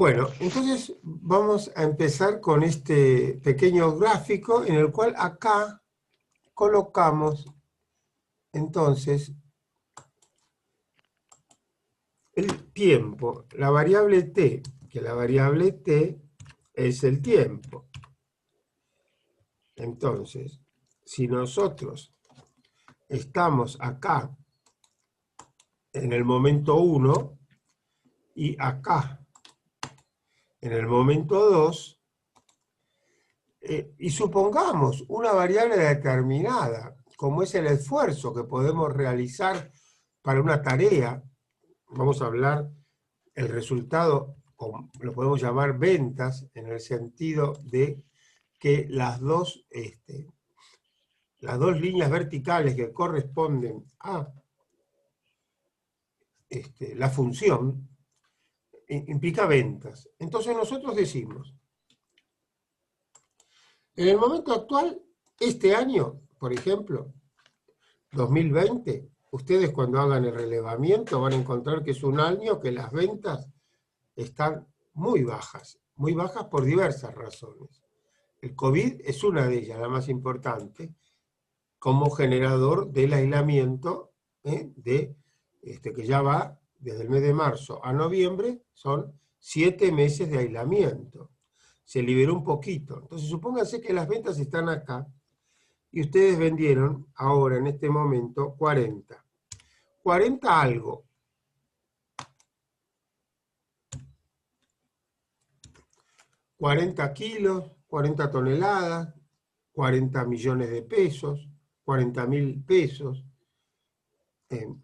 Bueno, entonces vamos a empezar con este pequeño gráfico en el cual acá colocamos entonces el tiempo, la variable t, que la variable t es el tiempo. Entonces, si nosotros estamos acá en el momento 1 y acá en el momento 2, y supongamos una variable determinada, como es el esfuerzo que podemos realizar para una tarea, vamos a hablar el resultado, lo podemos llamar ventas, en el sentido de que las dos líneas verticales que corresponden a la función implica ventas. Entonces nosotros decimos, en el momento actual, este año, por ejemplo, 2020, ustedes cuando hagan el relevamiento van a encontrar que es un año que las ventas están muy bajas por diversas razones. El COVID es una de ellas, la más importante, como generador del aislamiento, que ya va desde el mes de marzo a noviembre, son 7 meses de aislamiento. Se liberó un poquito. Entonces, supónganse que las ventas están acá, y ustedes vendieron ahora, en este momento, 40. 40 algo. 40 kilos, 40 toneladas, 40 millones de pesos, 40.000 pesos.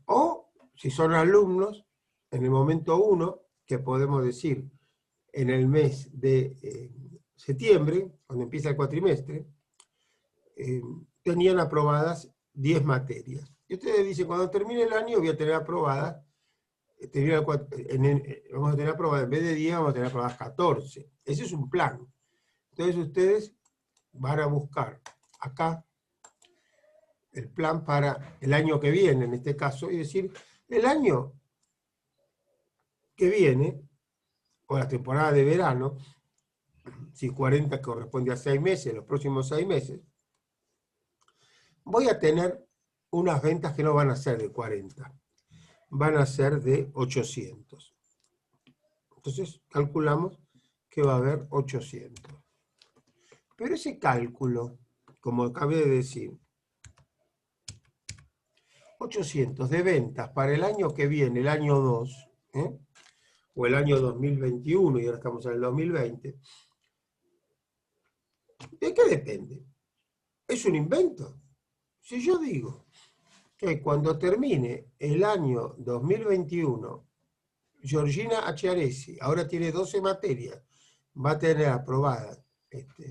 O, si son alumnos, en el momento 1, que podemos decir en el mes de septiembre, cuando empieza el cuatrimestre, tenían aprobadas 10 materias. Y ustedes dicen, cuando termine el año voy a tener aprobadas, vamos a tener aprobadas, en vez de 10 vamos a tener aprobadas 14. Ese es un plan. Entonces ustedes van a buscar acá el plan para el año que viene, en este caso, y decir, el año que viene, o la temporada de verano, si 40 corresponde a 6 meses, los próximos 6 meses, voy a tener unas ventas que no van a ser de 40, van a ser de 800. Entonces calculamos que va a haber 800. Pero ese cálculo, como acabé de decir, 800 de ventas para el año que viene, el año 2, o el año 2021, y ahora estamos en el 2020, ¿de qué depende? ¿Es un invento? Si yo digo que cuando termine el año 2021, Georgina Acciaresi ahora tiene 12 materias, va a tener aprobadas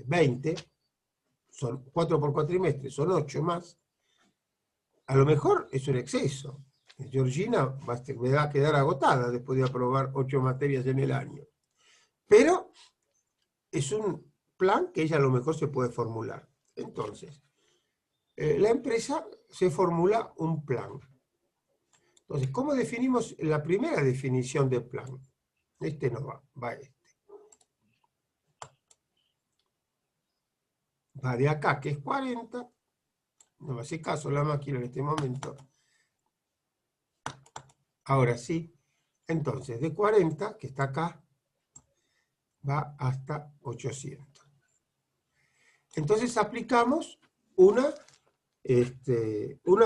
20, son 4 por cuatrimestre, son 8 más, a lo mejor es un exceso. Georgina me va a quedar agotada después de aprobar 8 materias en el año. Pero es un plan que ella a lo mejor se puede formular. Entonces, la empresa se formula un plan. Entonces, ¿cómo definimos la primera definición de plan? Este no va, va este. Va de acá, que es 40. No me hace caso la máquina en este momento. Ahora sí. Entonces, de 40, que está acá, va hasta 800. Entonces aplicamos una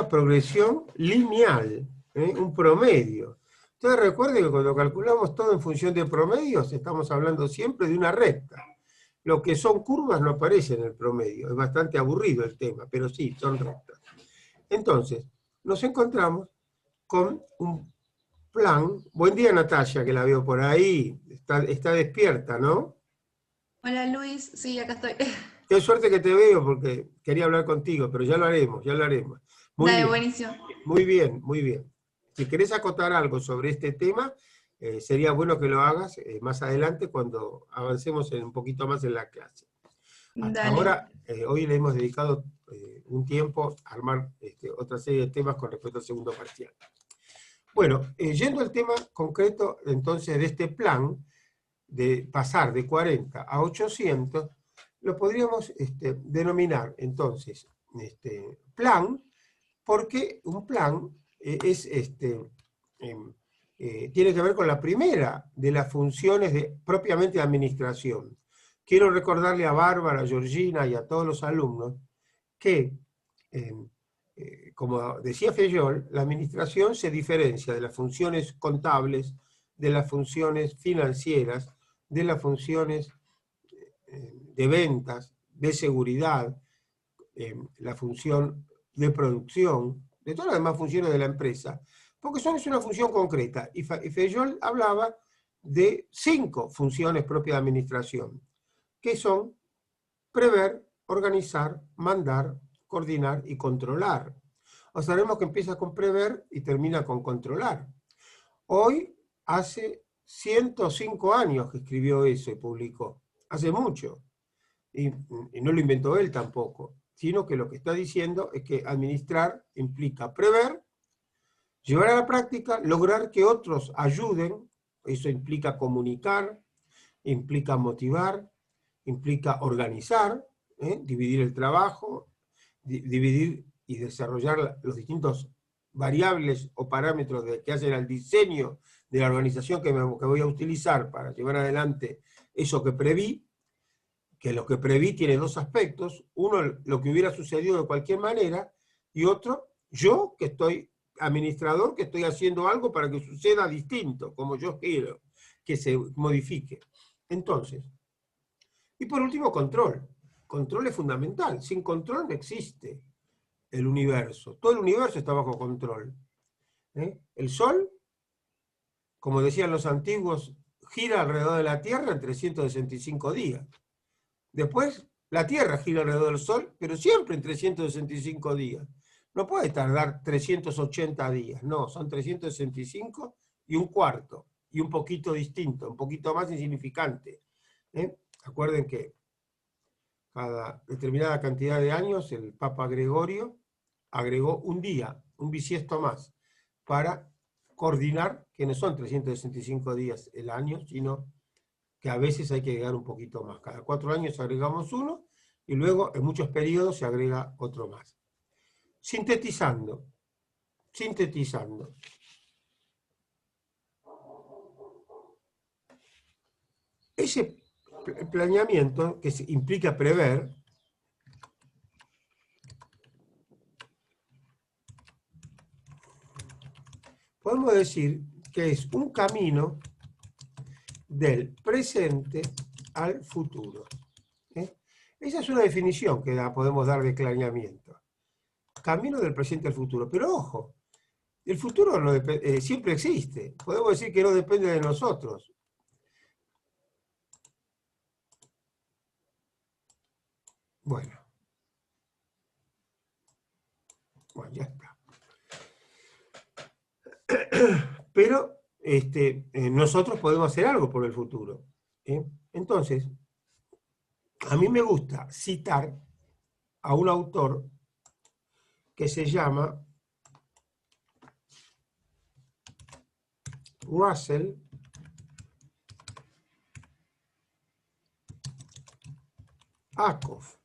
progresión lineal, un promedio. Entonces recuerden que cuando calculamos todo en función de promedios, estamos hablando siempre de una recta. Lo que son curvas no aparece en el promedio, es bastante aburrido el tema, pero sí, son rectas. Entonces, nos encontramos con un plan. Buen día, Natalia, que la veo por ahí, está despierta, ¿no? Hola Luis, sí, acá estoy. Qué suerte que te veo porque quería hablar contigo, pero ya lo haremos, ya lo haremos. Muy Dale, bien, buenísimo. muy bien, muy bien. Si querés acotar algo sobre este tema, sería bueno que lo hagas más adelante cuando avancemos un poquito más en la clase. Hasta Dale. ahora, hoy le hemos dedicado un tiempo a armar otra serie de temas con respecto al segundo parcial. Bueno, yendo al tema concreto entonces de este plan, de pasar de 40 a 800, lo podríamos denominar entonces plan, porque un plan tiene que ver con la primera de las funciones propiamente de administración. Quiero recordarle a Bárbara, a Georgina y a todos los alumnos que, como decía Fayol, la administración se diferencia de las funciones contables, de las funciones financieras, de las funciones de ventas, de seguridad, la función de producción, de todas las demás funciones de la empresa, porque es una función concreta. Y Fayol hablaba de 5 funciones propias de administración, que son prever, organizar, mandar, coordinar y controlar. Observemos que empieza con prever y termina con controlar. Hoy hace 105 años que escribió eso y publicó. Hace mucho. Y no lo inventó él tampoco, sino que lo que está diciendo es que administrar implica prever, llevar a la práctica, lograr que otros ayuden, eso implica comunicar, implica motivar, implica organizar, dividir el trabajo, dividir y desarrollar los distintos variables o parámetros que hacen al diseño de la organización que voy a utilizar para llevar adelante eso que preví, que lo que preví tiene 2 aspectos, uno lo que hubiera sucedido de cualquier manera, y otro, yo que estoy administrador, que estoy haciendo algo para que suceda distinto, como yo quiero, que se modifique. Entonces, y por último, control. Control es fundamental. Sin control no existe el universo. Todo el universo está bajo control. El Sol, como decían los antiguos, gira alrededor de la Tierra en 365 días. Después, la Tierra gira alrededor del Sol, pero siempre en 365 días. No puede tardar 380 días, no, son 365 y un cuarto, y un poquito distinto, un poquito más insignificante. Acuerden que cada determinada cantidad de años el Papa Gregorio agregó un día, un bisiesto más, para coordinar que no son 365 días el año, sino que a veces hay que agregar un poquito más. Cada 4 años agregamos uno y luego en muchos periodos se agrega otro más. Sintetizando. Ese planeamiento que implica prever, podemos decir que es un camino del presente al futuro. Esa es una definición que podemos dar de planeamiento. Camino del presente al futuro. Pero ojo, el futuro no siempre existe. Podemos decir que no depende de nosotros. Bueno, ya está. Pero nosotros podemos hacer algo por el futuro. Entonces, a mí me gusta citar a un autor que se llama Russell Ackoff.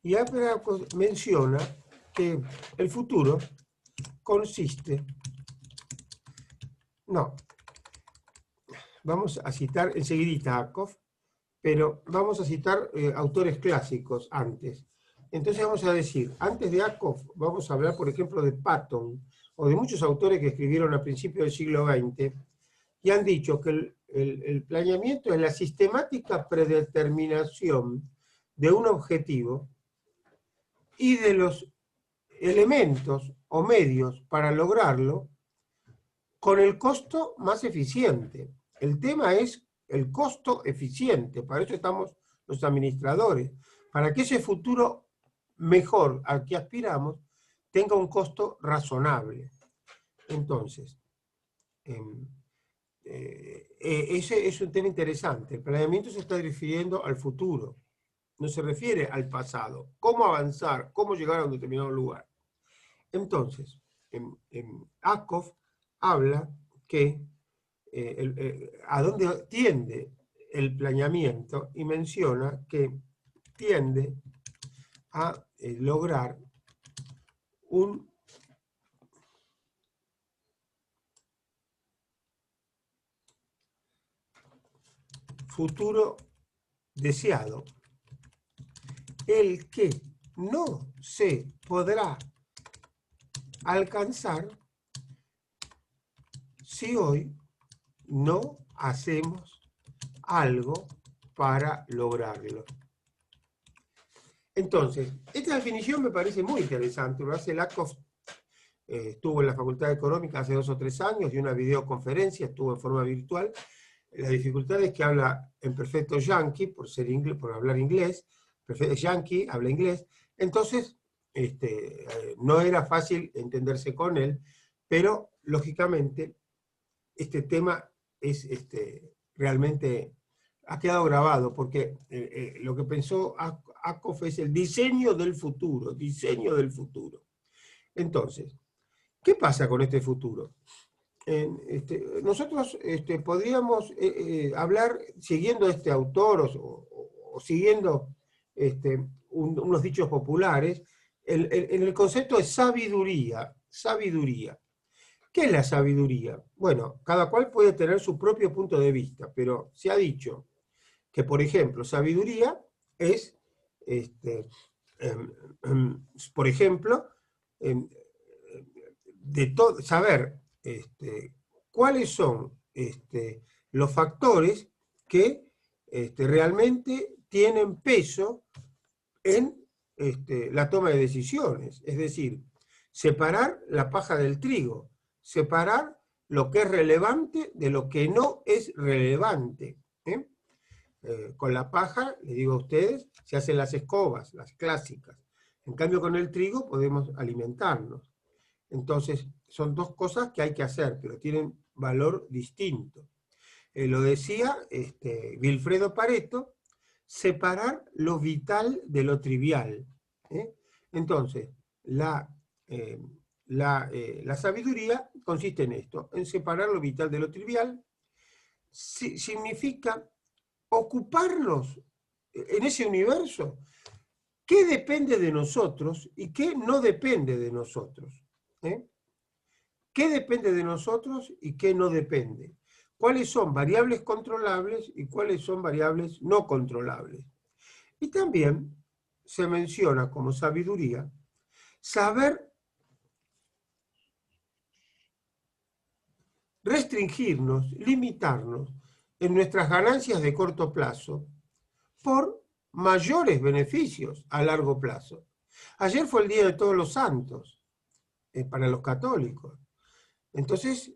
Y Ackoff menciona que el futuro consiste... No, vamos a citar enseguidita a Ackoff, pero vamos a citar autores clásicos antes. Entonces vamos a decir, antes de Ackoff, vamos a hablar, por ejemplo, de Patton, o de muchos autores que escribieron a principios del siglo XX, y han dicho que el planeamiento es la sistemática predeterminación de un objetivo y de los elementos o medios para lograrlo con el costo más eficiente. El tema es el costo eficiente, para eso estamos los administradores, para que ese futuro mejor al que aspiramos tenga un costo razonable. Entonces, ese es un tema interesante. El planeamiento se está refiriendo al futuro, no se refiere al pasado. ¿Cómo avanzar? ¿Cómo llegar a un determinado lugar? Entonces, Ackoff habla que a dónde tiende el planeamiento y menciona que tiende a lograr un futuro deseado, el que no se podrá alcanzar si hoy no hacemos algo para lograrlo. Entonces, esta definición me parece muy interesante. Lo hace Lakoff, estuvo en la Facultad de Económica hace 2 o 3 años, dio una videoconferencia, estuvo en forma virtual. La dificultad es que habla en perfecto yankee, por ser inglés, por hablar inglés, perfecto yankee, habla inglés. Entonces, no era fácil entenderse con él, pero lógicamente este tema es realmente ha quedado grabado, porque lo que pensó Ackoff es el diseño del futuro, diseño del futuro. Entonces, ¿qué pasa con este futuro? Nosotros podríamos hablar, siguiendo a este autor o siguiendo unos dichos populares, en el concepto de sabiduría. Sabiduría. ¿Qué es la sabiduría? Bueno, cada cual puede tener su propio punto de vista, pero se ha dicho que, por ejemplo, sabiduría es, por ejemplo, saber cuáles son los factores que realmente tienen peso en la toma de decisiones. Es decir, separar la paja del trigo, separar lo que es relevante de lo que no es relevante. Con la paja, les digo a ustedes, se hacen las escobas, las clásicas. En cambio, con el trigo podemos alimentarnos. Entonces, son dos cosas que hay que hacer, pero tienen valor distinto. Lo decía Vilfredo Pareto, separar lo vital de lo trivial. Entonces, la sabiduría consiste en esto, en separar lo vital de lo trivial. Significa ocuparnos en ese universo, qué depende de nosotros y qué no depende de nosotros. ¿Qué depende de nosotros y qué no depende? ¿Cuáles son variables controlables y cuáles son variables no controlables? Y también se menciona como sabiduría saber restringirnos, limitarnos en nuestras ganancias de corto plazo por mayores beneficios a largo plazo. Ayer fue el Día de Todos los Santos para los católicos. Entonces,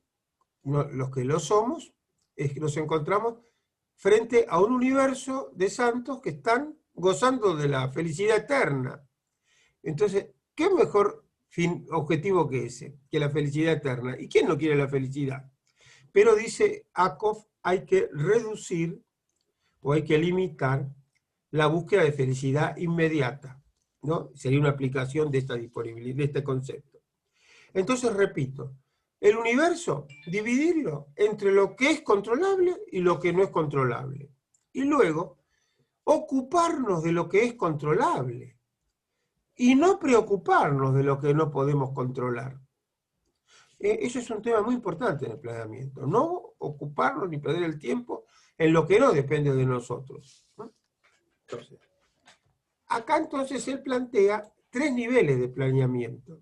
los que lo somos, es que nos encontramos frente a un universo de santos que están gozando de la felicidad eterna. Entonces, ¿qué mejor objetivo que ese, que la felicidad eterna? ¿Y quién no quiere la felicidad? Pero dice Ackoff, hay que reducir o hay que limitar la búsqueda de felicidad inmediata, ¿no? Sería una aplicación de esta disponibilidad, de este concepto. Entonces, repito, el universo, dividirlo entre lo que es controlable y lo que no es controlable. Y luego, ocuparnos de lo que es controlable y no preocuparnos de lo que no podemos controlar. Eso es un tema muy importante en el planeamiento. No ocuparnos ni perder el tiempo en lo que no depende de nosotros. Entonces, acá entonces él plantea 3 niveles de planeamiento,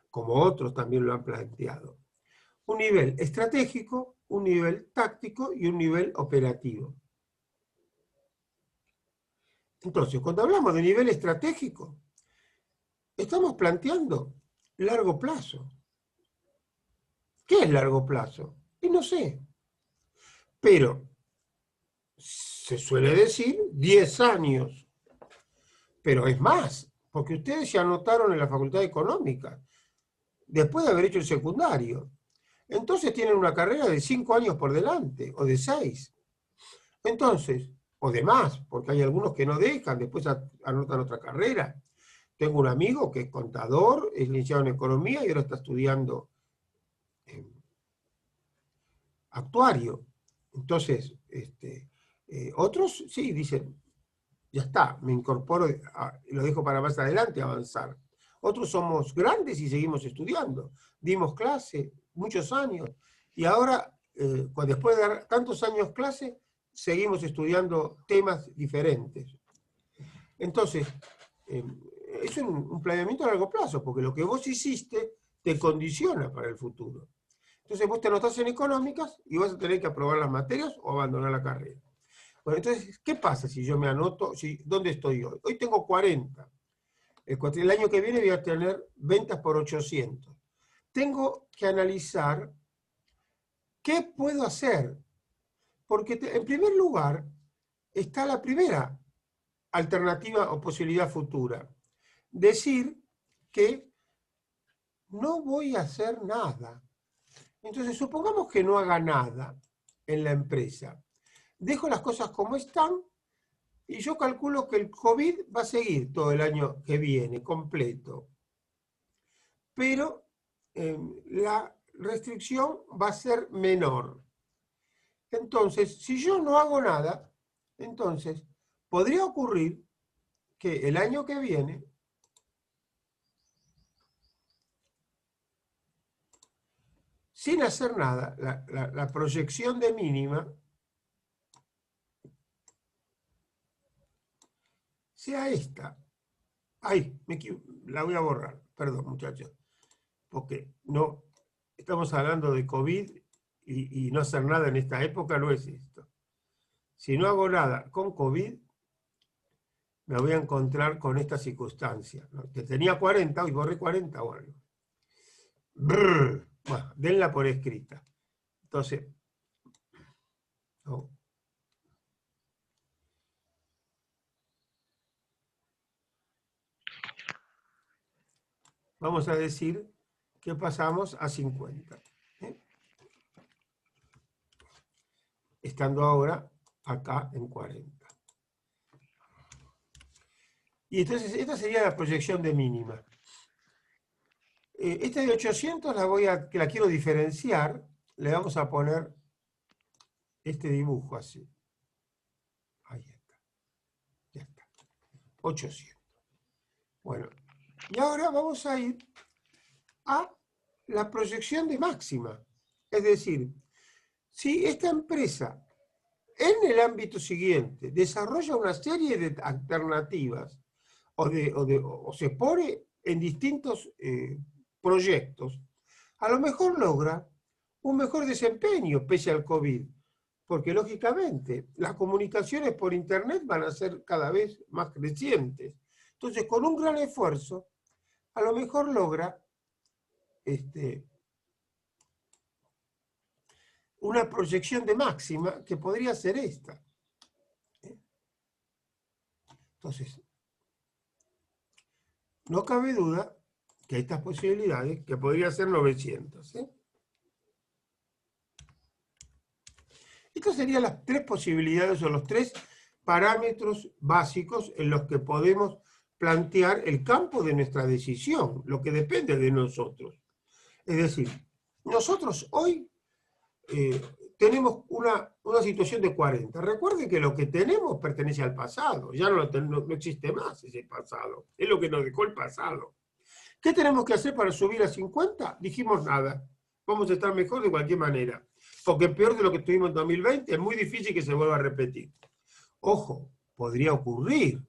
como otros también lo han planteado. Un nivel estratégico, un nivel táctico y un nivel operativo. Entonces, cuando hablamos de nivel estratégico, estamos planteando largo plazo. ¿Qué es largo plazo? Y no sé. Pero se suele decir 10 años. Pero es más, porque ustedes se anotaron en la Facultad de Económica, después de haber hecho el secundario. Entonces tienen una carrera de 5 años por delante, o de 6. Entonces, o de más, porque hay algunos que no dejan, después anotan otra carrera. Tengo un amigo que es contador, es licenciado en Economía y ahora está estudiando actuario. Entonces, otros sí dicen, ya está, me incorporo, lo dejo para más adelante avanzar. Otros somos grandes y seguimos estudiando. Dimos clase muchos años y ahora, después de dar tantos años clase, seguimos estudiando temas diferentes. Entonces, es un planeamiento a largo plazo, porque lo que vos hiciste te condiciona para el futuro. Entonces vos te anotás en económicas y vas a tener que aprobar las materias o abandonar la carrera. Bueno, entonces, ¿qué pasa si yo me anoto? ¿Dónde estoy hoy? Hoy tengo 40. El año que viene voy a tener ventas por 800. Tengo que analizar qué puedo hacer. Porque en primer lugar está la primera alternativa o posibilidad futura. Decir que no voy a hacer nada. Entonces, supongamos que no haga nada en la empresa. Dejo las cosas como están y yo calculo que el COVID va a seguir todo el año que viene, completo. Pero la restricción va a ser menor. Entonces, si yo no hago nada, entonces podría ocurrir que el año que viene sin hacer nada, la proyección de mínima sea esta. Ay, la voy a borrar, perdón muchachos, porque no, estamos hablando de COVID y no hacer nada en esta época no es esto. Si no hago nada con COVID, me voy a encontrar con esta circunstancia, ¿no? Que tenía 40 y borré 40 o algo. Brrr. Bueno, denla por escrita. Entonces, no. Vamos a decir que pasamos a 50. Estando ahora acá en 40. Y entonces esta sería la proyección de mínima. Esta de 800 la quiero diferenciar, le vamos a poner este dibujo así. Ahí está. Ya está. 800. Bueno, y ahora vamos a ir a la proyección de máxima. Es decir, si esta empresa en el ámbito siguiente desarrolla una serie de alternativas o se pone en distintos proyectos, a lo mejor logra un mejor desempeño pese al COVID, porque lógicamente las comunicaciones por internet van a ser cada vez más crecientes. Entonces, con un gran esfuerzo, a lo mejor logra una proyección de máxima que podría ser esta. Entonces, no cabe duda que hay estas posibilidades, que podría ser 900. Estas serían las tres posibilidades o los tres parámetros básicos en los que podemos plantear el campo de nuestra decisión, lo que depende de nosotros. Es decir, nosotros hoy tenemos una situación de 40. Recuerden que lo que tenemos pertenece al pasado, ya no existe más ese pasado, es lo que nos dejó el pasado. ¿Qué tenemos que hacer para subir a 50? Dijimos nada, vamos a estar mejor de cualquier manera, porque peor de lo que estuvimos en 2020 es muy difícil que se vuelva a repetir. Ojo, podría ocurrir,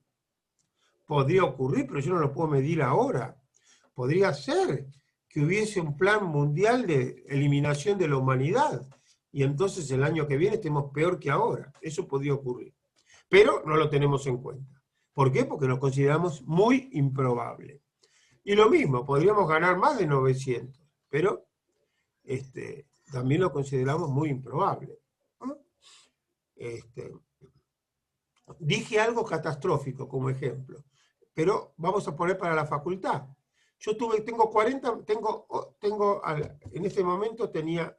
pero yo no lo puedo medir ahora. Podría ser que hubiese un plan mundial de eliminación de la humanidad, y entonces el año que viene estemos peor que ahora. Eso podría ocurrir. Pero no lo tenemos en cuenta. ¿Por qué? Porque lo consideramos muy improbable. Y lo mismo, podríamos ganar más de 900, pero también lo consideramos muy improbable. Dije algo catastrófico como ejemplo, pero vamos a poner para la facultad. Yo tengo 40, en este momento tenía,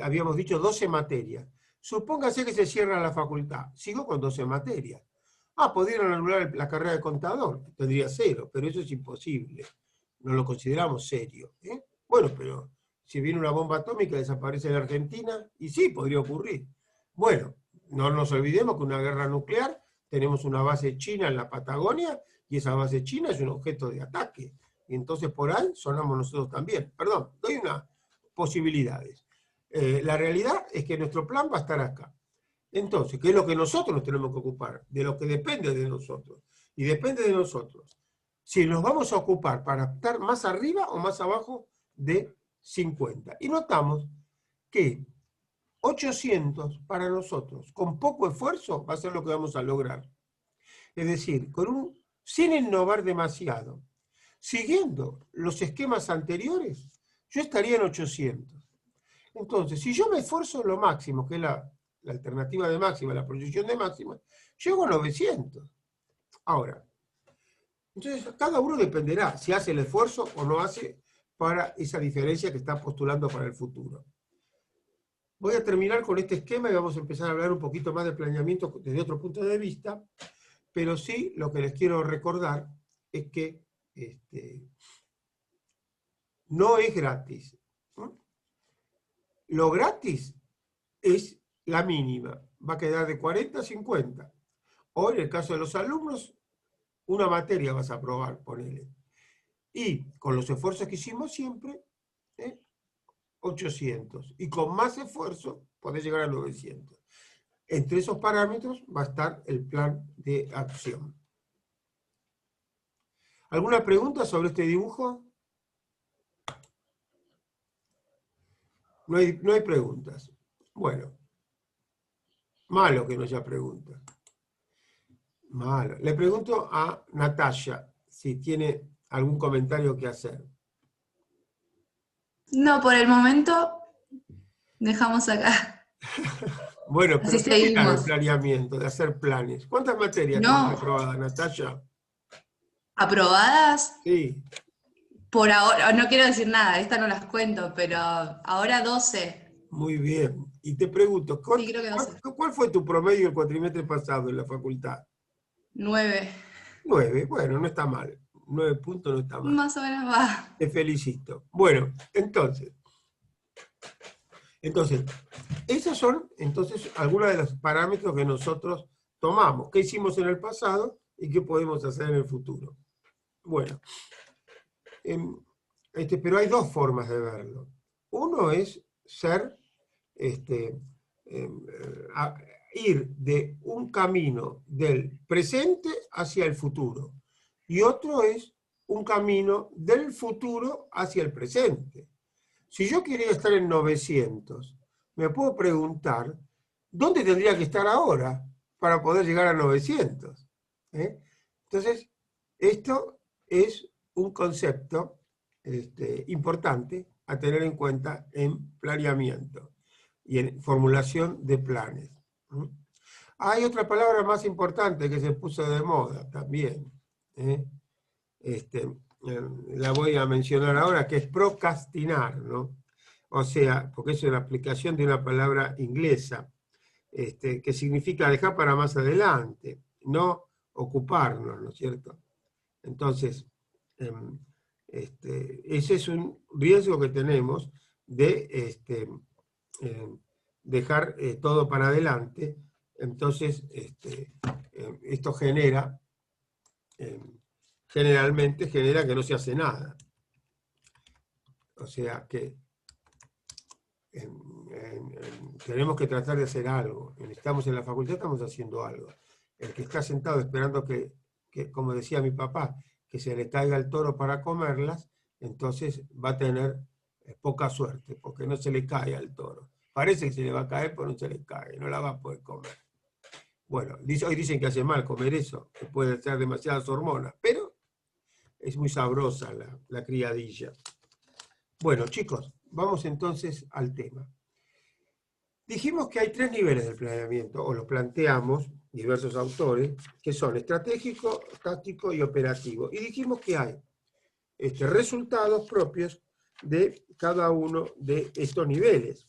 habíamos dicho 12 materias. Supóngase que se cierra la facultad, sigo con 12 materias. Podrían anular la carrera de contador, tendría 0, pero eso es imposible. No lo consideramos serio. Bueno, pero si viene una bomba atómica desaparece la Argentina, y sí, podría ocurrir. Bueno, no nos olvidemos que una guerra nuclear, tenemos una base china en la Patagonia, y esa base china es un objeto de ataque. Y entonces por ahí sonamos nosotros también. Perdón, doy unas posibilidades. La realidad es que nuestro plan va a estar acá. Entonces, ¿qué es lo que nosotros nos tenemos que ocupar? De lo que depende de nosotros. Y depende de nosotros si nos vamos a ocupar para estar más arriba o más abajo de 50. Y notamos que 800 para nosotros, con poco esfuerzo, va a ser lo que vamos a lograr. Es decir, sin innovar demasiado, siguiendo los esquemas anteriores, yo estaría en 800. Entonces, si yo me esfuerzo lo máximo, que es la alternativa de máxima, la proyección de máxima, llego a 900. Ahora, entonces cada uno dependerá si hace el esfuerzo o no hace para esa diferencia que está postulando para el futuro. Voy a terminar con este esquema y vamos a empezar a hablar un poquito más de planeamiento desde otro punto de vista, pero sí lo que les quiero recordar es que no es gratis. Lo gratis es la mínima, va a quedar de 40 a 50. O en el caso de los alumnos, una materia vas a aprobar, ponele. Y con los esfuerzos que hicimos siempre, 800. Y con más esfuerzo, podés llegar a 900. Entre esos parámetros va a estar el plan de acción. ¿Alguna pregunta sobre este dibujo? No hay preguntas. Bueno, malo que no haya preguntas. Malo. Le pregunto a Natalia si tiene algún comentario que hacer. No, por el momento dejamos acá. Bueno, pero Así ¿qué opinas del seguimos. planeamiento, de hacer planes? ¿Cuántas materias tenés No, aprobadas, Natalia? aprobadas Sí, por ahora, no quiero decir nada, estas no las cuento, pero ahora 12. muy bien. Y te pregunto, Sí, creo que 12. ¿cuál fue tu promedio el cuatrimestre pasado en la facultad? 9. 9, bueno, no está mal. 9 puntos no está mal. Más o menos va. Te felicito. Bueno, entonces, esos son algunos de los parámetros que nosotros tomamos. ¿Qué hicimos en el pasado y qué podemos hacer en el futuro? Bueno, pero hay dos formas de verlo. Uno es ir de un camino del presente hacia el futuro. Y otro es un camino del futuro hacia el presente. Si yo quería estar en 900, me puedo preguntar, ¿dónde tendría que estar ahora para poder llegar a 900? Entonces, esto es un concepto importante a tener en cuenta en planeamiento y en formulación de planes. Hay otra palabra más importante que se puso de moda también. La voy a mencionar ahora, que es procrastinar, ¿no? O sea, porque es una aplicación de una palabra inglesa, que significa dejar para más adelante, no ocuparnos, ¿no es cierto? Entonces, ese es un riesgo que tenemos de dejar todo para adelante. Entonces, esto generalmente genera que no se hace nada. O sea que tenemos que tratar de hacer algo. Estamos en la facultad, estamos haciendo algo. El que está sentado esperando que, como decía mi papá, que se le caiga el toro para comerlas, entonces va a tener poca suerte, porque no se le cae al toro. Parece que se le va a caer, pero no se le cae, no la va a poder comer. Bueno, hoy dicen que hace mal comer eso, que puede ser demasiadas hormonas, pero es muy sabrosa la criadilla. Bueno, chicos, vamos entonces al tema. Dijimos que hay 3 niveles del planeamiento, o los planteamos diversos autores, que son estratégico, táctico y operativo. Y dijimos que hay resultados propios de cada uno de estos niveles.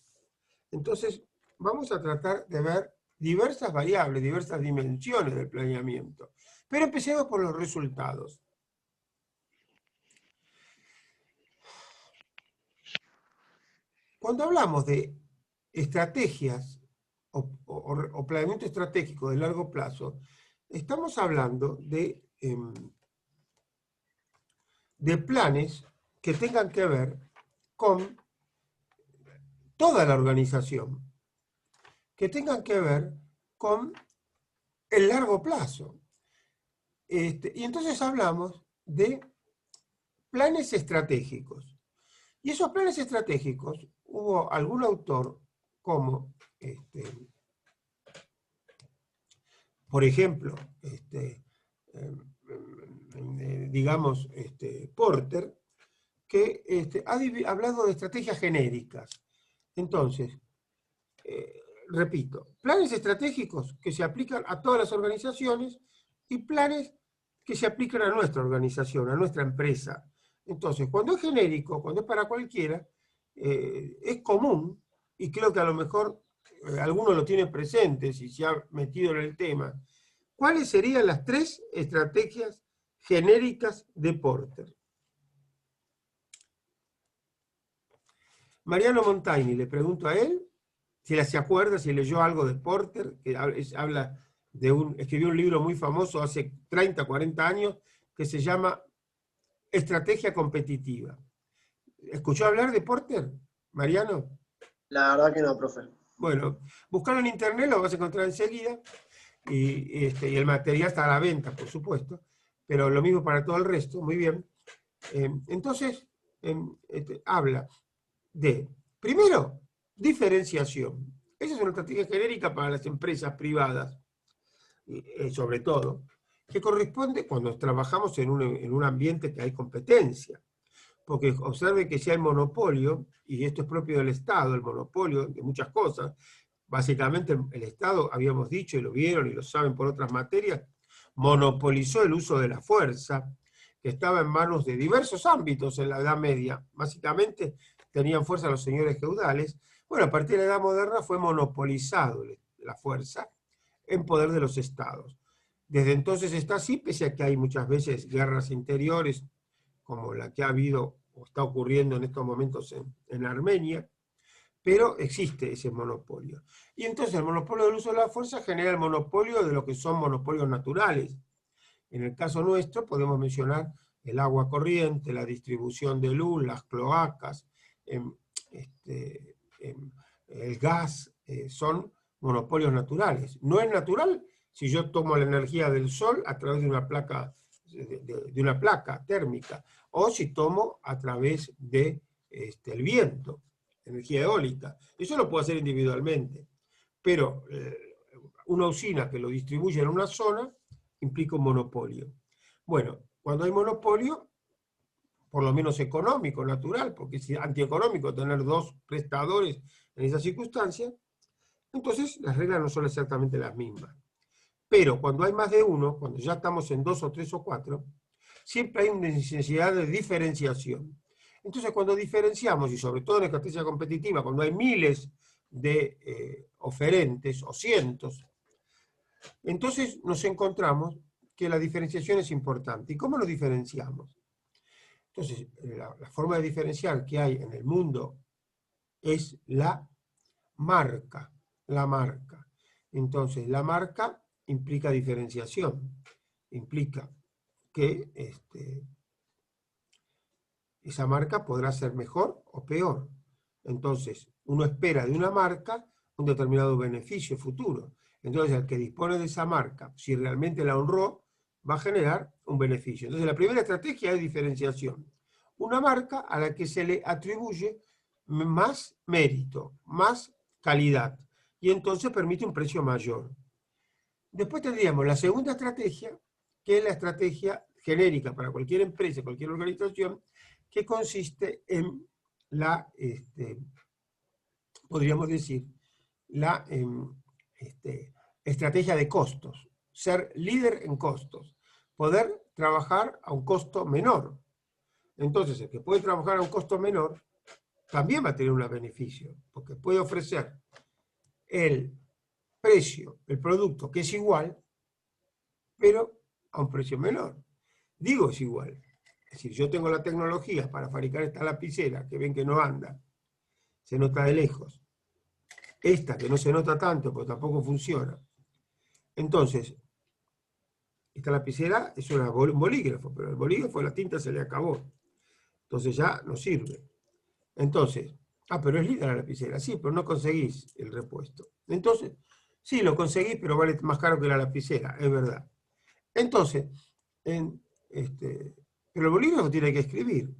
Entonces, vamos a tratar de ver diversas variables, diversas dimensiones del planeamiento. Pero empecemos por los resultados. cuando hablamos de estrategias o planeamiento estratégico de largo plazo, estamos hablando de planes que tengan que ver con toda la organización, que tengan que ver con el largo plazo. Y entonces hablamos de planes estratégicos. Y esos planes estratégicos, hubo algún autor como, por ejemplo, digamos, Porter, que ha hablado de estrategias genéricas. Entonces, repito, planes estratégicos que se aplican a todas las organizaciones y planes que se aplican a nuestra organización, a nuestra empresa. Entonces, cuando es genérico, cuando es para cualquiera, es común, y creo que a lo mejor alguno lo tiene presente si se ha metido en el tema. ¿Cuáles serían las 3 estrategias genéricas de Porter? Mariano Montaini, le pregunto a él, si se acuerda, si leyó algo de Porter, que habla escribió un libro muy famoso hace 30, 40 años, que se llama Estrategia Competitiva. ¿Escuchó hablar de Porter, Mariano? La verdad que no, profe. Bueno, buscarlo en internet, lo vas a encontrar enseguida, y el material está a la venta, por supuesto, pero lo mismo para todo el resto, muy bien. Entonces, habla de, primero, diferenciación. Esa es una estrategia genérica para las empresas privadas, sobre todo, que corresponde cuando trabajamos en un ambiente que hay competencia. Porque observe que si hay monopolio, y esto es propio del Estado, el monopolio de muchas cosas, básicamente el Estado, habíamos dicho, y lo vieron y lo saben por otras materias, monopolizó el uso de la fuerza, que estaba en manos de diversos ámbitos en la Edad Media. Básicamente tenían fuerza los señores feudales. Bueno, a partir de la Edad Moderna fue monopolizado la fuerza en poder de los estados. Desde entonces está así, pese a que hay muchas veces guerras interiores, como la que ha habido o está ocurriendo en estos momentos en Armenia, pero existe ese monopolio. Y entonces el monopolio del uso de la fuerza genera el monopolio de lo que son monopolios naturales. En el caso nuestro podemos mencionar el agua corriente, la distribución de luz, las cloacas, el gas, son monopolios naturales. No es natural si yo tomo la energía del sol a través de una placa, de una placa térmica, o si tomo a través de el viento, energía eólica. Eso lo puedo hacer individualmente, pero una usina que lo distribuye en una zona implica un monopolio. Bueno, cuando hay monopolio, por lo menos económico, natural, porque es antieconómico tener 2 prestadores en esas circunstancias, entonces las reglas no son exactamente las mismas. Pero cuando hay más de uno, cuando ya estamos en 2 o 3 o 4, siempre hay una necesidad de diferenciación. Entonces cuando diferenciamos, y sobre todo en la estrategia competitiva, cuando hay miles de oferentes o cientos, entonces nos encontramos que la diferenciación es importante. ¿Y cómo lo diferenciamos? Entonces, la forma de diferenciar que hay en el mundo es la marca. La marca. Entonces, la marca implica diferenciación. Implica que esa marca podrá ser mejor o peor. Entonces, uno espera de una marca un determinado beneficio futuro. Entonces, el que dispone de esa marca, si realmente la honró, va a generar un beneficio. Entonces, la primera estrategia es diferenciación. Una marca a la que se le atribuye más mérito, más calidad, y entonces permite un precio mayor. Después tendríamos la segunda estrategia, que es la estrategia genérica para cualquier empresa, cualquier organización, que consiste en la, podríamos decir, la estrategia de costos, ser líder en costos, poder trabajar a un costo menor. Entonces, el que puede trabajar a un costo menor también va a tener un beneficio, porque puede ofrecer el precio, el producto que es igual, pero a un precio menor. Digo es igual. Es decir, yo tengo la tecnología para fabricar esta lapicera, que ven que no anda. se nota de lejos. Esta que no se nota tanto, porque tampoco funciona. Entonces, esta lapicera es un bolígrafo, pero el bolígrafo la tinta se le acabó. Entonces ya no sirve. Entonces, pero es linda la lapicera, sí, pero no conseguís el repuesto. Entonces, sí, lo conseguís, pero vale más caro que la lapicera, es verdad. Entonces, pero el bolígrafo tiene que escribir.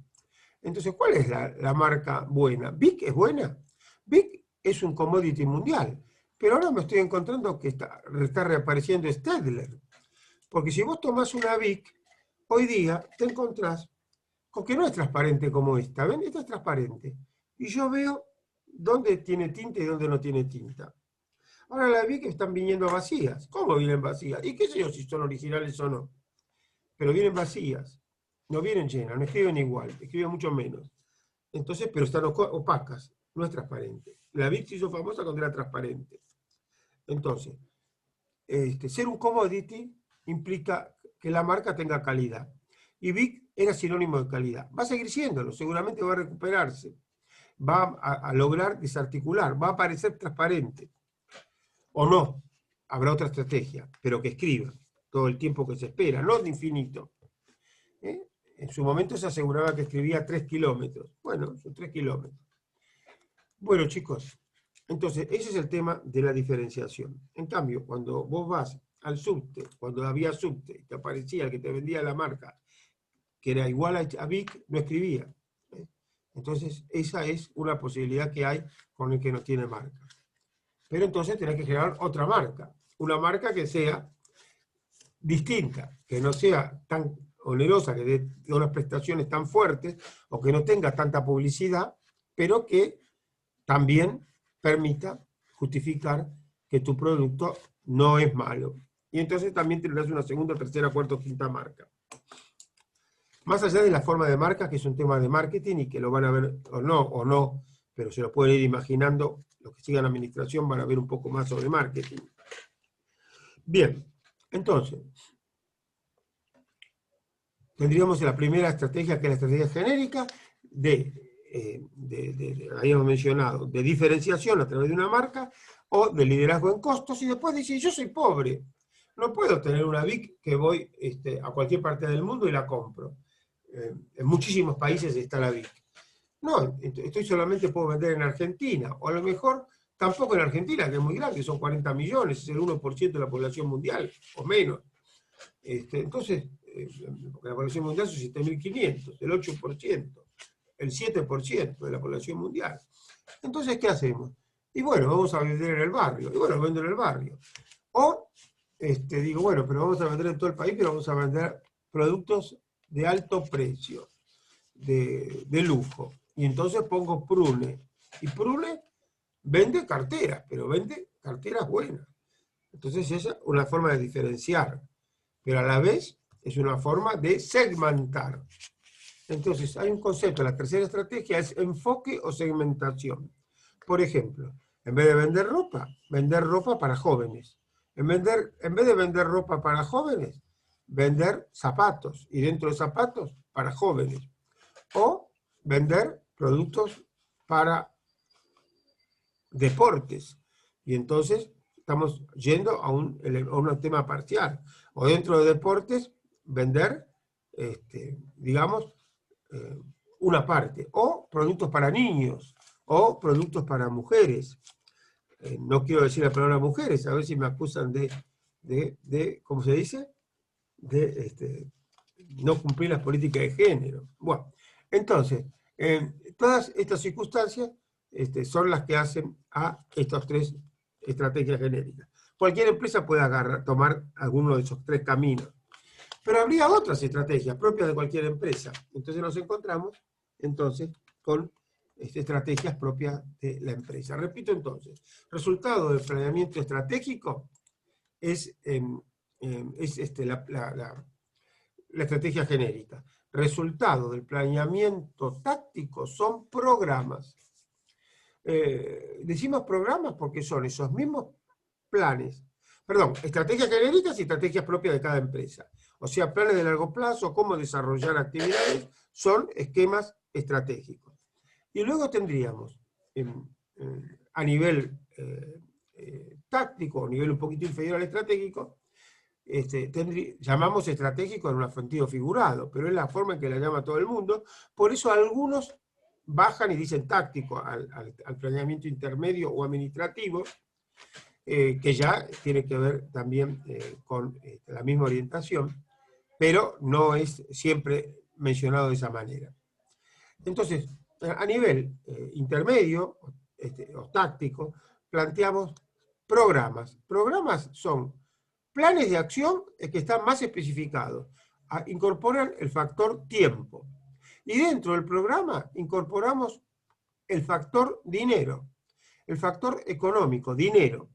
Entonces, ¿cuál es la marca buena? ¿Bic es buena? Bic es un commodity mundial, pero ahora me estoy encontrando que está reapareciendo Staedtler. Porque si vos tomás una Bic, hoy día te encontrás con que no es transparente como esta. ¿Ven? Esta es transparente. Y yo veo dónde tiene tinta y dónde no tiene tinta. Ahora la Bic están viniendo vacías. ¿Cómo vienen vacías? Y qué sé yo si son originales o no. Pero vienen vacías. No vienen llenas, no escriben igual, escriben mucho menos. Entonces, pero están opacas, no es transparente. La Bic se hizo famosa cuando era transparente. Entonces, ser un commodity implica que la marca tenga calidad. Y Bic era sinónimo de calidad. Va a seguir siéndolo, seguramente va a recuperarse. Va a lograr desarticular, va a parecer transparente. O no, habrá otra estrategia, pero que escriba todo el tiempo que se espera, no de infinito. En su momento se aseguraba que escribía 3 kilómetros. Bueno, son 3 kilómetros. Bueno, chicos, entonces ese es el tema de la diferenciación. En cambio, cuando vos vas al subte, cuando había subte, te aparecía el que te vendía la marca, que era igual a Bic, no escribía. Entonces, esa es una posibilidad que hay con el que no tiene marca. Pero entonces tenés que generar otra marca. Una marca que sea distinta, que no sea tan onerosa, que dé unas prestaciones tan fuertes, o que no tenga tanta publicidad, pero que también permita justificar que tu producto no es malo. Y entonces también tendrás una segunda, tercera, cuarta o quinta marca. Más allá de la forma de marca, que es un tema de marketing y que lo van a ver o no, pero se lo pueden ir imaginando, los que sigan administración van a ver un poco más sobre marketing. Bien, entonces, tendríamos la primera estrategia, que es la estrategia genérica, habíamos mencionado, de diferenciación a través de una marca, o de liderazgo en costos, y después dice, yo soy pobre, no puedo tener una Bic que voy a cualquier parte del mundo y la compro. En muchísimos países está la Bic. No, estoy solamente puedo vender en Argentina, o a lo mejor tampoco en Argentina, que es muy grande, son 40 millones, es el 1% de la población mundial, o menos. Entonces, porque la población mundial son 7.500, el 8%, el 7% de la población mundial. Entonces, ¿qué hacemos? Y bueno, vamos a vender en el barrio. Y bueno, vendo en el barrio. O, digo, bueno, pero vamos a vender en todo el país, pero vamos a vender productos de alto precio, de lujo. Y entonces pongo Prune. Y Prune vende carteras, pero vende carteras buenas. Entonces esa es una forma de diferenciar, pero a la vez es una forma de segmentar. Entonces hay un concepto, la tercera estrategia es enfoque o segmentación. Por ejemplo, en vez de vender ropa para jóvenes. En vez de vender ropa para jóvenes, vender zapatos. Y dentro de zapatos, para jóvenes. O vender productos para deportes. Y entonces estamos yendo a un tema parcial. O dentro de deportes, vender, digamos, una parte. O productos para niños. O productos para mujeres. No quiero decir la palabra mujeres, a ver si me acusan de ¿cómo se dice? De no cumplir las políticas de género. Bueno, entonces, todas estas circunstancias son las que hacen a estas 3 estrategias genéricas. Cualquier empresa puede tomar alguno de esos 3 caminos. Pero habría otras estrategias propias de cualquier empresa. Entonces nos encontramos con estrategias propias de la empresa. Repito entonces, resultado del planeamiento estratégico es la estrategia genérica. Resultado del planeamiento táctico son programas. Decimos programas porque son esos mismos planes. Perdón, estrategias genéricas y estrategias propias de cada empresa. O sea, planes de largo plazo, cómo desarrollar actividades, son esquemas estratégicos. Y luego tendríamos a nivel táctico, a nivel un poquito inferior al estratégico, llamamos estratégico en un sentido figurado, pero es la forma en que la llama todo el mundo. Por eso algunos bajan y dicen táctico al planeamiento intermedio o administrativo, que ya tiene que ver también con la misma orientación, pero no es siempre mencionado de esa manera. Entonces, a nivel intermedio o táctico, planteamos programas. Programas son planes de acción que están más especificados, incorporan el factor tiempo. Y dentro del programa incorporamos el factor dinero, el factor económico, dinero,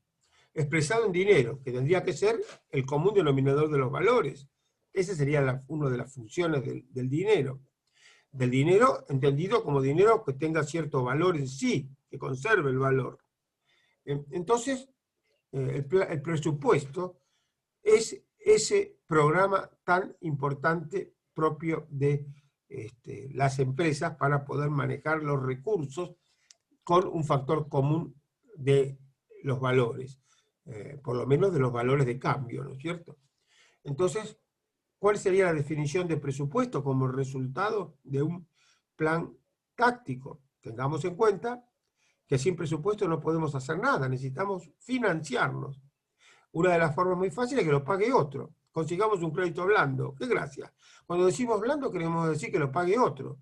expresado en dinero, que tendría que ser el común denominador de los valores. Esa sería una de las funciones del dinero. Del dinero entendido como dinero que tenga cierto valor en sí, que conserve el valor. Entonces, el presupuesto es ese programa tan importante propio de las empresas para poder manejar los recursos con un factor común de los valores, por lo menos de los valores de cambio, ¿no es cierto? Entonces, ¿cuál sería la definición de presupuesto como resultado de un plan táctico? Tengamos en cuenta que sin presupuesto no podemos hacer nada, necesitamos financiarnos. Una de las formas muy fáciles es que lo pague otro. Consigamos un crédito blando. ¡Qué gracia! Cuando decimos blando queremos decir que lo pague otro.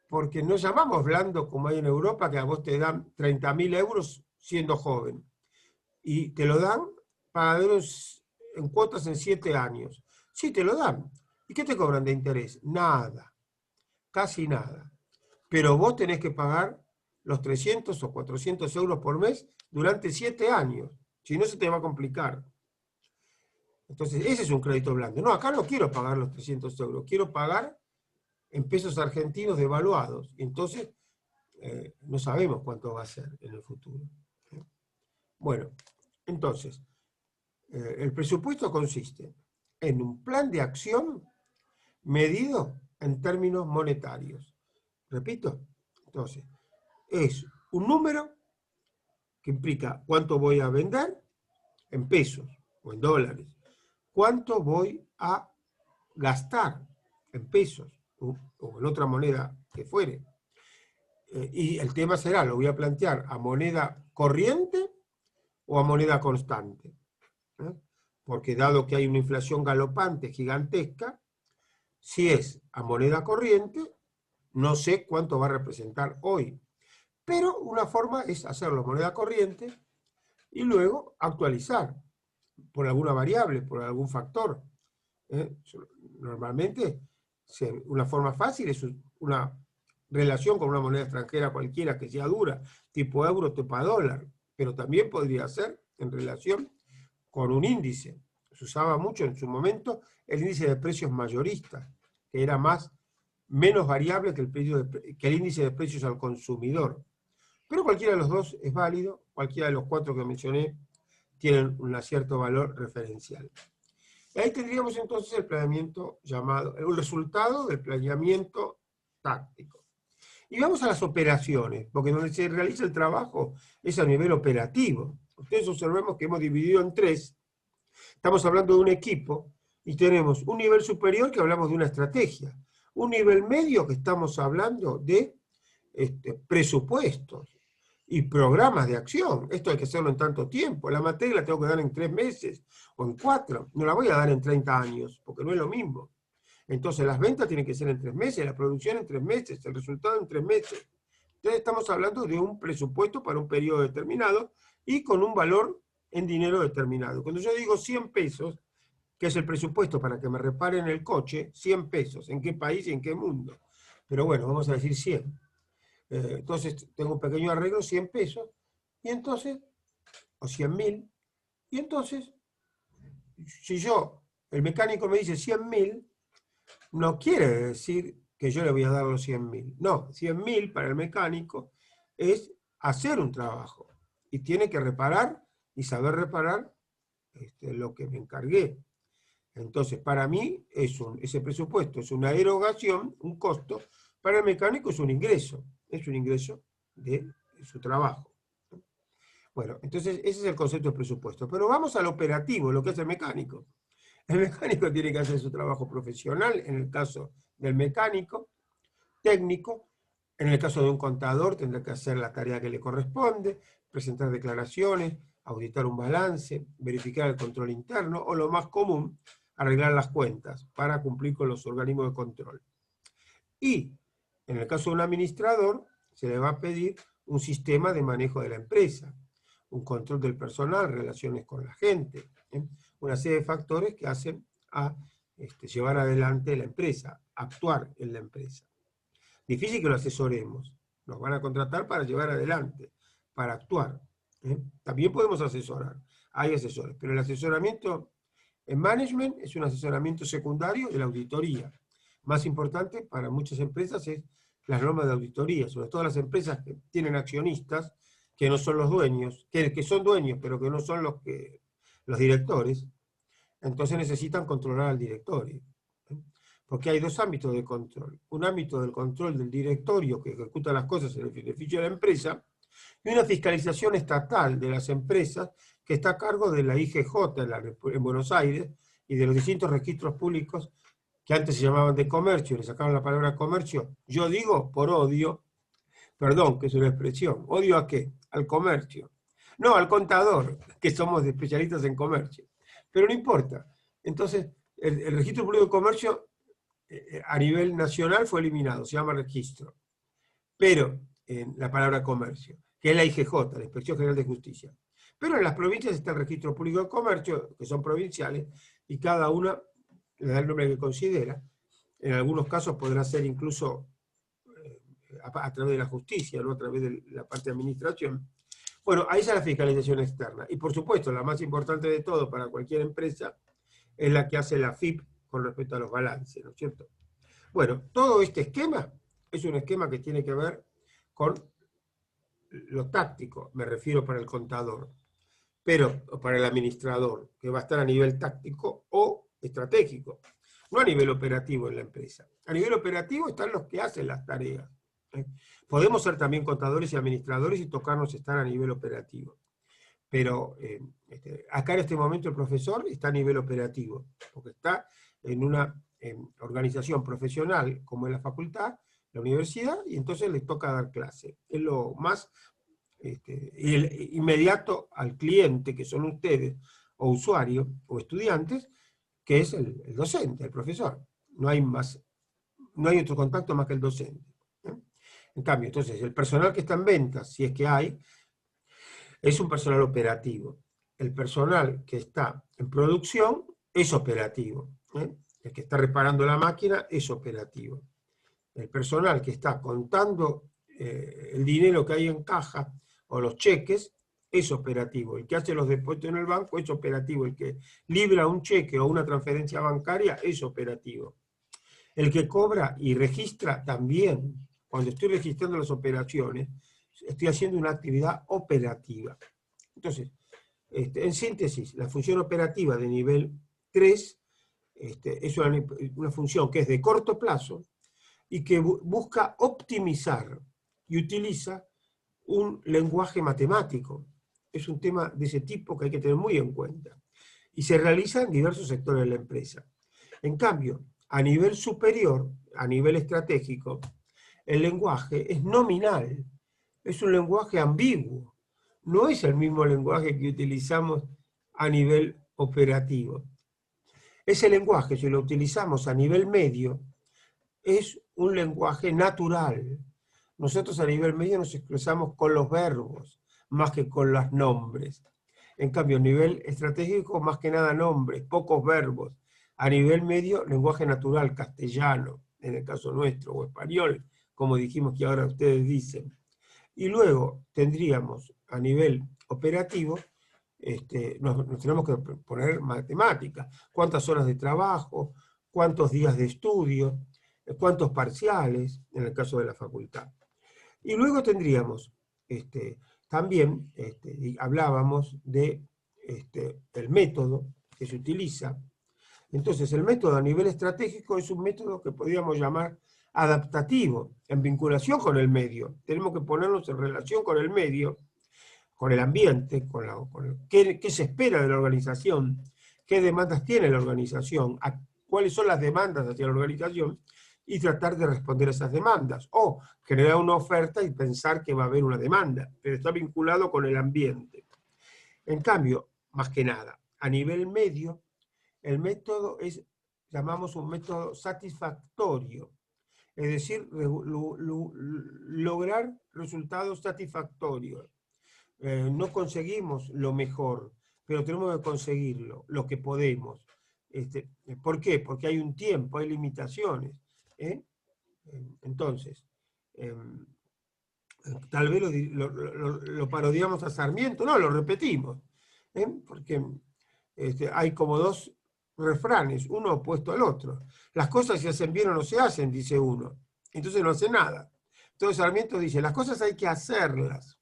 Porque no llamamos blando como hay en Europa, que a vos te dan 30.000 euros siendo joven. Y te lo dan pagaderos en cuotas en 7 años. Sí, te lo dan. ¿Y qué te cobran de interés? Nada. Casi nada. Pero vos tenés que pagar los 300 o 400 euros por mes durante 7 años. Si no, se te va a complicar. Entonces, ese es un crédito blando. No, acá no quiero pagar los 300 euros. Quiero pagar en pesos argentinos devaluados. Y entonces, no sabemos cuánto va a ser en el futuro. Bueno, entonces, el presupuesto consiste en un plan de acción medido en términos monetarios. Repito, entonces, es un número que implica cuánto voy a vender en pesos o en dólares, cuánto voy a gastar en pesos o en otra moneda que fuere. Y el tema será, lo voy a plantear a moneda corriente o a moneda constante. Porque dado que hay una inflación galopante, gigantesca, si es a moneda corriente, no sé cuánto va a representar hoy. Pero una forma es hacerlo moneda corriente y luego actualizar por alguna variable, por algún factor. Normalmente, una forma fácil es una relación con una moneda extranjera cualquiera que sea dura, tipo euro, tipo dólar, pero también podría ser en relación con un índice. Se usaba mucho en su momento el índice de precios mayorista, que era menos variable que el índice de precios al consumidor. Pero cualquiera de los dos es válido, cualquiera de los 4 que mencioné tienen un cierto valor referencial. Y ahí tendríamos entonces el planeamiento el resultado del planeamiento táctico. Y vamos a las operaciones, porque donde se realiza el trabajo es a nivel operativo. Ustedes observemos que hemos dividido en 3. Estamos hablando de un equipo y tenemos un nivel superior que hablamos de una estrategia. Un nivel medio que estamos hablando de presupuestos y programas de acción. Esto hay que hacerlo en tanto tiempo. La materia la tengo que dar en 3 meses o en 4. No la voy a dar en 30 años, porque no es lo mismo. Entonces las ventas tienen que ser en 3 meses, la producción en 3 meses, el resultado en 3 meses. Entonces estamos hablando de un presupuesto para un periodo determinado y con un valor en dinero determinado. Cuando yo digo 100 pesos, que es el presupuesto para que me reparen el coche, 100 pesos. ¿En qué país y en qué mundo? Pero bueno, vamos a decir 100. Entonces tengo un pequeño arreglo, 100 pesos, y entonces, o 100.000, y entonces, si el mecánico me dice 100.000, no quiere decir que yo le voy a dar los 100.000. No, 100.000 para el mecánico es hacer un trabajo, y tiene que reparar y saber reparar lo que me encargué. Entonces, para mí, ese presupuesto es una erogación, un costo, para el mecánico es un ingreso. Es un ingreso de su trabajo. Bueno, entonces ese es el concepto de presupuesto. Pero vamos al operativo, lo que hace el mecánico. El mecánico tiene que hacer su trabajo profesional, en el caso del mecánico, técnico, en el caso de un contador tendrá que hacer la tarea que le corresponde, presentar declaraciones, auditar un balance, verificar el control interno, o lo más común, arreglar las cuentas para cumplir con los organismos de control. Y en el caso de un administrador, se le va a pedir un sistema de manejo de la empresa, un control del personal, relaciones con la gente, una serie de factores que hacen a llevar adelante la empresa, actuar en la empresa. Difícil que lo asesoremos, nos van a contratar para llevar adelante, para actuar. También podemos asesorar, hay asesores, pero el asesoramiento en management es un asesoramiento secundario de la auditoría. Más importante para muchas empresas es las normas de auditoría, sobre todo las empresas que tienen accionistas, que no son los dueños, que son dueños, pero que no son los directores, entonces necesitan controlar al directorio. Porque hay dos ámbitos de control. Un ámbito del control del directorio, que ejecuta las cosas en el beneficio de la empresa, y una fiscalización estatal de las empresas, que está a cargo de la IGJ en Buenos Aires, y de los distintos registros públicos, que antes se llamaban de comercio, le sacaron la palabra comercio, yo digo por odio, perdón, que es una expresión, ¿odio a qué? Al comercio. No, al contador, que somos especialistas en comercio. Pero no importa. Entonces, el registro público de comercio a nivel nacional fue eliminado, se llama registro. Pero, la palabra comercio, que es la IGJ, la Inspección General de Justicia. Pero en las provincias está el registro público de comercio, que son provinciales, y cada una le da el nombre que considera. En algunos casos podrá ser incluso a través de la justicia, no a través de la parte de administración. Bueno, ahí está la fiscalización externa. Y por supuesto, la más importante de todo para cualquier empresa es la que hace la FIP con respecto a los balances, ¿no es cierto? Bueno, todo este esquema es un esquema que tiene que ver con lo táctico, me refiero para el contador, pero para el administrador, que va a estar a nivel táctico o estratégico, no a nivel operativo en la empresa. A nivel operativo están los que hacen las tareas. Podemos ser también contadores y administradores y tocarnos estar a nivel operativo. Pero acá en este momento el profesor está a nivel operativo, porque está en una organización profesional como es la facultad, la universidad, y entonces le toca dar clase. Es lo más inmediato al cliente, que son ustedes, o usuarios, o estudiantes, que es el docente, el profesor. No hay otro contacto más que el docente. En cambio, entonces, el personal que está en ventas, si es que hay, es un personal operativo. El personal que está en producción es operativo. El que está reparando la máquina es operativo. El personal que está contando el dinero que hay en caja o los cheques es operativo. El que hace los depósitos en el banco es operativo. El que libra un cheque o una transferencia bancaria es operativo. El que cobra y registra también. Cuando estoy registrando las operaciones, estoy haciendo una actividad operativa. Entonces, en síntesis, la función operativa de nivel 3 es una función que es de corto plazo y que busca optimizar y utiliza un lenguaje matemático. Es un tema de ese tipo que hay que tener muy en cuenta. Y se realiza en diversos sectores de la empresa. En cambio, a nivel superior, a nivel estratégico, el lenguaje es nominal, es un lenguaje ambiguo, no es el mismo lenguaje que utilizamos a nivel operativo. Ese lenguaje, si lo utilizamos a nivel medio, es un lenguaje natural. Nosotros a nivel medio nos expresamos con los verbos, más que con los nombres. En cambio, a nivel estratégico, más que nada nombres, pocos verbos. A nivel medio, lenguaje natural, castellano, en el caso nuestro, o español, como dijimos que ahora ustedes dicen. Y luego tendríamos a nivel operativo, nos tenemos que poner matemáticas, cuántas horas de trabajo, cuántos días de estudio, cuántos parciales, en el caso de la facultad. Y luego tendríamos, también hablábamos de el método que se utiliza. Entonces el método a nivel estratégico es un método que podríamos llamar adaptativo, en vinculación con el medio. Tenemos que ponernos en relación con el medio, con el ambiente, qué se espera de la organización, qué demandas tiene la organización, cuáles son las demandas hacia la organización, y tratar de responder a esas demandas, o generar una oferta y pensar que va a haber una demanda, pero está vinculado con el ambiente. En cambio, más que nada, a nivel medio, el método llamamos un método satisfactorio, es decir, lograr resultados satisfactorios. No conseguimos lo mejor, pero tenemos que conseguirlo, lo que podemos. ¿Por qué? Porque hay un tiempo, hay limitaciones. Entonces, tal vez lo parodiamos a Sarmiento, no, lo repetimos, porque hay como dos refranes, uno opuesto al otro. Las cosas se hacen bien o no se hacen, dice uno, entonces no hace nada. Entonces Sarmiento dice, las cosas hay que hacerlas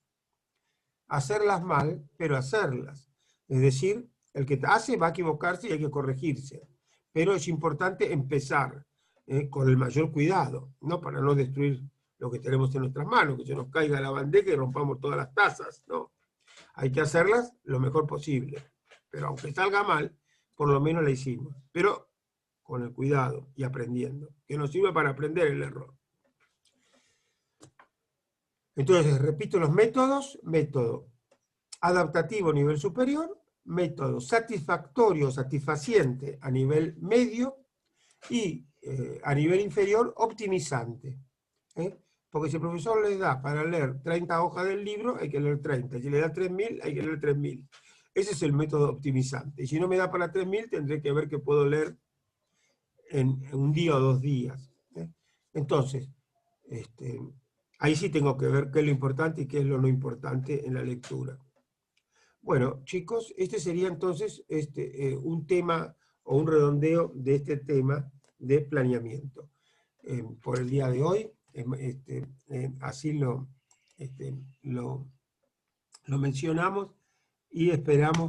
mal, pero hacerlas. Es decir, el que hace va a equivocarse y hay que corregirse, pero es importante empezar con el mayor cuidado, ¿no? Para no destruir lo que tenemos en nuestras manos, que se nos caiga la bandeja y rompamos todas las tazas, ¿no? Hay que hacerlas lo mejor posible, pero aunque salga mal, por lo menos la hicimos, pero con el cuidado y aprendiendo, que nos sirve para aprender el error. Entonces, repito los métodos: método adaptativo a nivel superior, método satisfactorio, satisfaciente a nivel medio, y a nivel inferior, optimizante. Porque si el profesor les da para leer 30 hojas del libro, hay que leer 30. Si le da 3.000, hay que leer 3.000. Ese es el método optimizante. Y si no me da para 3.000, tendré que ver qué puedo leer en un día o 2 días. Entonces, ahí sí tengo que ver qué es lo importante y qué es lo no importante en la lectura. Bueno, chicos, este sería entonces un tema o un redondeo de este tema de planeamiento. Por el día de hoy, así lo mencionamos y esperamos